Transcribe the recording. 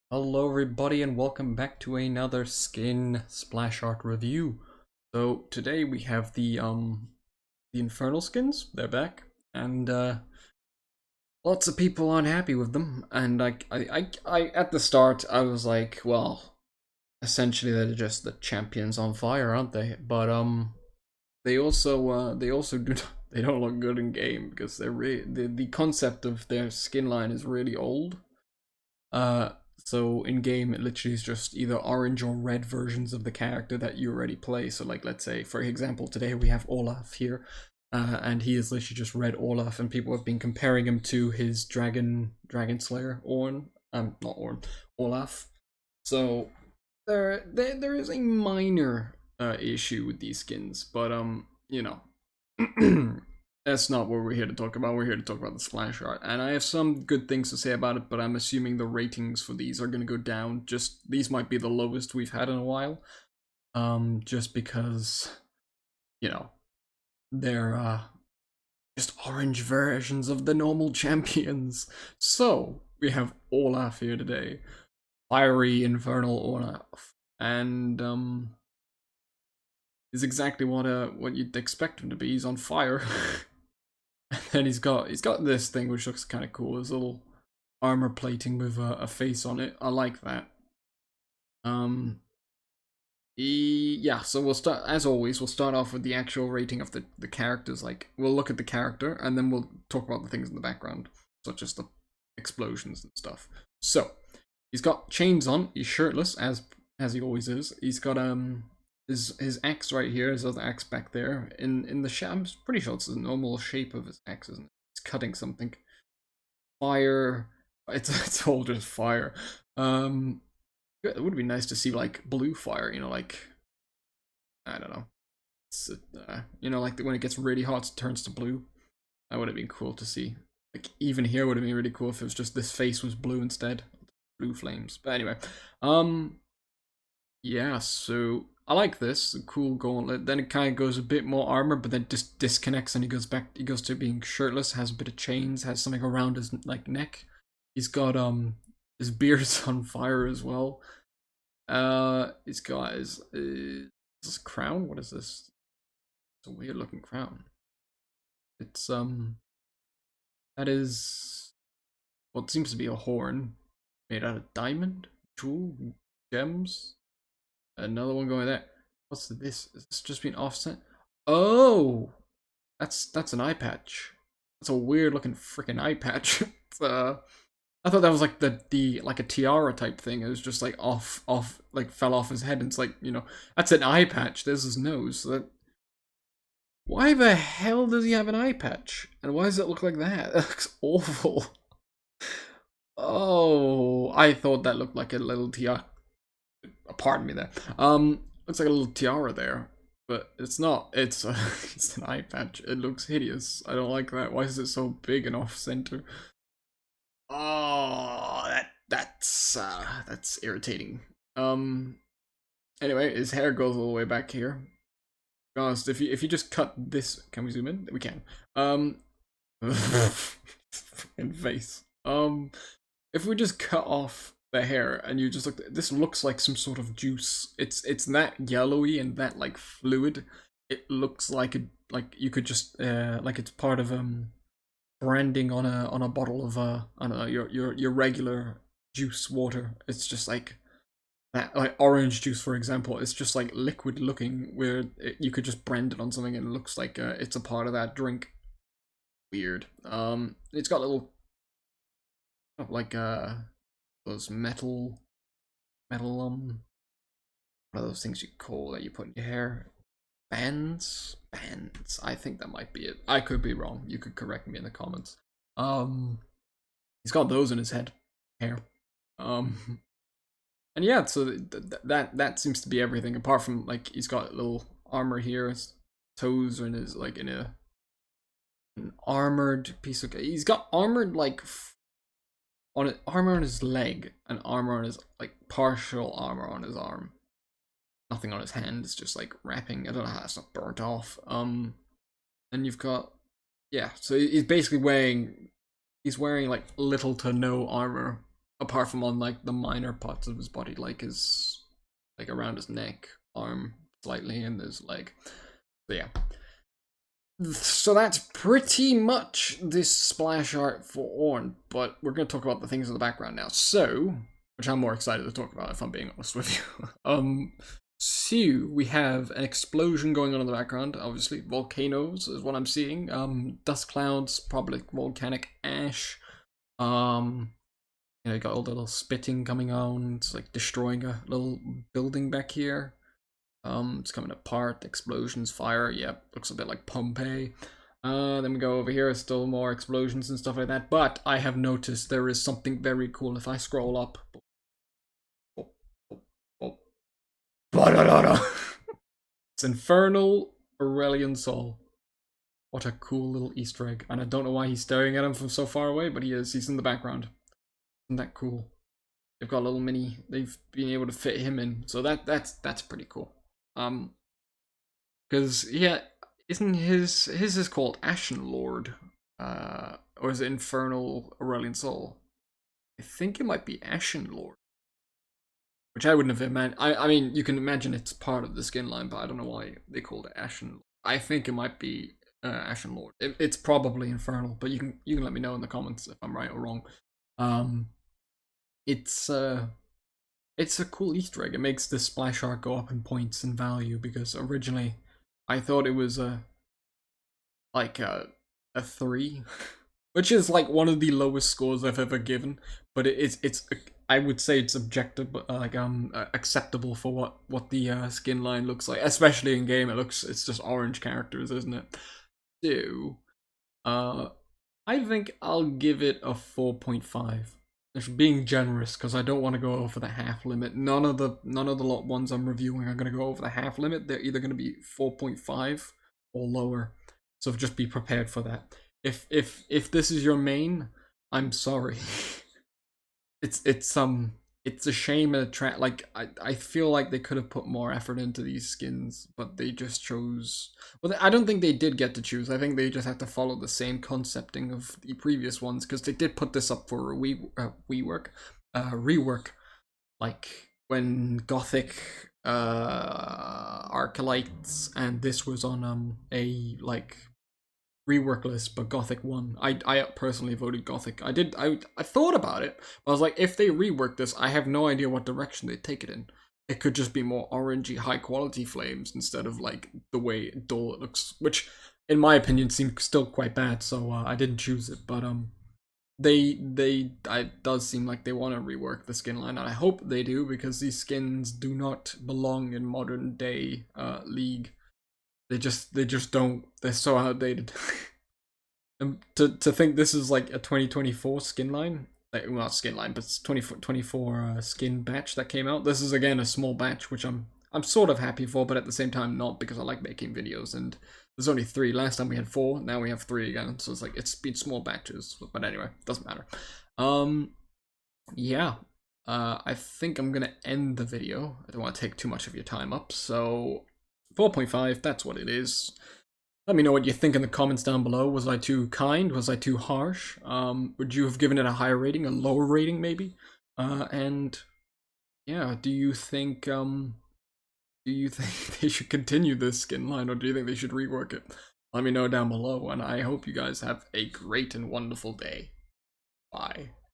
Hello everybody and welcome back to another skin splash art review. So today we have the Infernal skins. They're back and lots of people aren't happy with them, and I at the start I was like, well, essentially they're just the champions on fire, aren't they? But they also do not, they don't look good in game because they're the concept of their skin line is really old. Uh, so in game, it literally is just either orange or red versions of the character that you already play. So, like, let's say, for example, today we have Olaf here, and he is literally just red Olaf, and people have been comparing him to his dragon slayer Orn. Not Orn, Olaf. So there is a minor issue with these skins, but that's not what we're here to talk about. We're here to talk about the splash art, and I have some good things to say about it, but I'm assuming the ratings for these are going to go down. Just these might be the lowest we've had in a while, just because you know they're just orange versions of the normal champions. So we have Olaf here today, fiery infernal Olaf, and is exactly what you'd expect him to be. He's on fire. And then he's got this thing which looks kind of cool. His little armor plating with a face on it. I like that. Um, yeah. So we'll start as always. We'll start off with the actual rating of the characters. Like we'll look at the character and then we'll talk about the things in the background, such as the explosions and stuff. So he's got chains on. He's shirtless as he always is. He's got his axe right here, his other axe back there. In the shape, I'm pretty sure it's the normal shape of his axe, isn't it? It's cutting something. Fire. It's all just fire. It would be nice to see like blue fire. Like I don't know. Like when it gets really hot, it turns to blue. That would have been cool to see. Like even here would have been really cool if it was just this face was blue instead, blue flames. But anyway, um, yeah, so I like this. A cool gauntlet. Then it kind of goes a bit more armor, but then just disconnects and he goes back. He goes to being shirtless. Has a bit of chains. Has something around his like neck. He's got his beard's on fire as well. He's got is this crown? What is this? It's a weird looking crown. It's that is what seems to be a horn made out of diamond, jewel, gems. Another one going there. What's this? Is this just being offset? Oh, that's an eye patch. That's a weird looking freaking eye patch. I thought that was like the like a tiara type thing. It was just like off like fell off his head. And it's like that's an eye patch. There's his nose. So that why the hell does he have an eye patch? And why does it look like that? That looks awful. Oh, I thought that looked like a little tiara. Pardon me there. Looks like a little tiara there, but it's not. It's it's an eye patch. It looks hideous. I don't like that. Why is it so big and off center? Oh, that's irritating. Anyway, his hair goes all the way back here. Honest, if you just cut this, can we zoom in? We can. In face. If we just cut off the hair and you just look, this looks like some sort of juice. It's that yellowy and that like fluid. It looks like you could just like it's part of branding on a bottle of I don't know, your regular juice water. It's just like that, like orange juice for example. It's just like liquid looking where you could just brand it on something and it looks like it's a part of that drink. Weird. It's got little like those metal what are those things you call that you put in your hair? Bands. I think that might be it. I could be wrong. You could correct me in the comments. Um, he's got those in his head, hair. And yeah, so that seems to be everything apart from like he's got little armor here. His toes are in his like in an armored piece of. He's got armored like on it, armor on his leg and armor on his like partial armor on his arm. Nothing on his hand. It's just like wrapping. I don't know how that's not burnt off. And you've got yeah. So he's basically wearing like little to no armor apart from on like the minor parts of his body, like his like around his neck, arm slightly, and his leg. So yeah. So that's pretty much this splash art for Ornn, but we're going to talk about the things in the background now. So, which I'm more excited to talk about if I'm being honest with you. So we have an explosion going on in the background. Obviously, volcanoes is what I'm seeing. Dust clouds, probably volcanic ash. You got all the little spitting coming on. It's like destroying a little building back here. It's coming apart, explosions, fire, yep, looks a bit like Pompeii. Then we go over here, still more explosions and stuff like that, but I have noticed there is something very cool if I scroll up. It's Infernal Aurelian Soul. What a cool little Easter egg, and I don't know why he's staring at him from so far away, but he is, he's in the background. Isn't that cool? They've got a little mini, they've been able to fit him in, so that's pretty cool. Because yeah, isn't his is called Ashen Lord, or is it Infernal Aurelian Soul? I think it might be Ashen Lord, which I wouldn't have imagined. I mean, you can imagine it's part of the skin line, but I don't know why they called it Ashen Lord. I think it might be Ashen Lord. It's probably Infernal, but you can let me know in the comments if I'm right or wrong. It's a cool Easter egg. It makes the splash art go up in points and value because originally I thought it was like a 3, which is like one of the lowest scores I've ever given. But it's I would say it's objective, like acceptable for what the skin line looks like, especially in game. It's just orange characters, isn't it? So, I think I'll give it a 4.5. Being generous because I don't want to go over the half limit. None of the lot ones I'm reviewing are going to go over the half limit. They're either going to be 4.5 or lower. So just be prepared for that. If this is your main, I'm sorry. it's a shame and a trap. Like I feel like they could have put more effort into these skins, but they just chose. Well, I don't think they did get to choose. I think they just have to follow the same concepting of the previous ones because they did put this up for a rework, like when Gothic Arcalites, and this was on a like rework list, but Gothic won. I personally voted Gothic. I thought about it, but I was like, if they rework this, I have no idea what direction they take it in. It could just be more orangey, high quality flames instead of like the way dull it looks, which in my opinion seemed still quite bad. So I didn't choose it, but it does seem like they want to rework the skin line, and I hope they do because these skins do not belong in modern day League. They just don't. They're so outdated. And to think this is like a 2024 skin line, like, well, not skin line, but 2024 skin batch that came out. This is again a small batch, which I'm sort of happy for, but at the same time not, because I like making videos and there's only 3. Last time we had 4, now we have 3 again. So it's like it's been small batches, but anyway, doesn't matter. Yeah. I think I'm gonna end the video. I don't want to take too much of your time up, so 4.5, that's what it is. Let me know what you think in the comments down below. Was I too kind? Was I too harsh? Would you have given it a higher rating, a lower rating maybe? And yeah, do you think they should continue this skin line, or do you think they should rework it? Let me know down below, and I hope you guys have a great and wonderful day. Bye.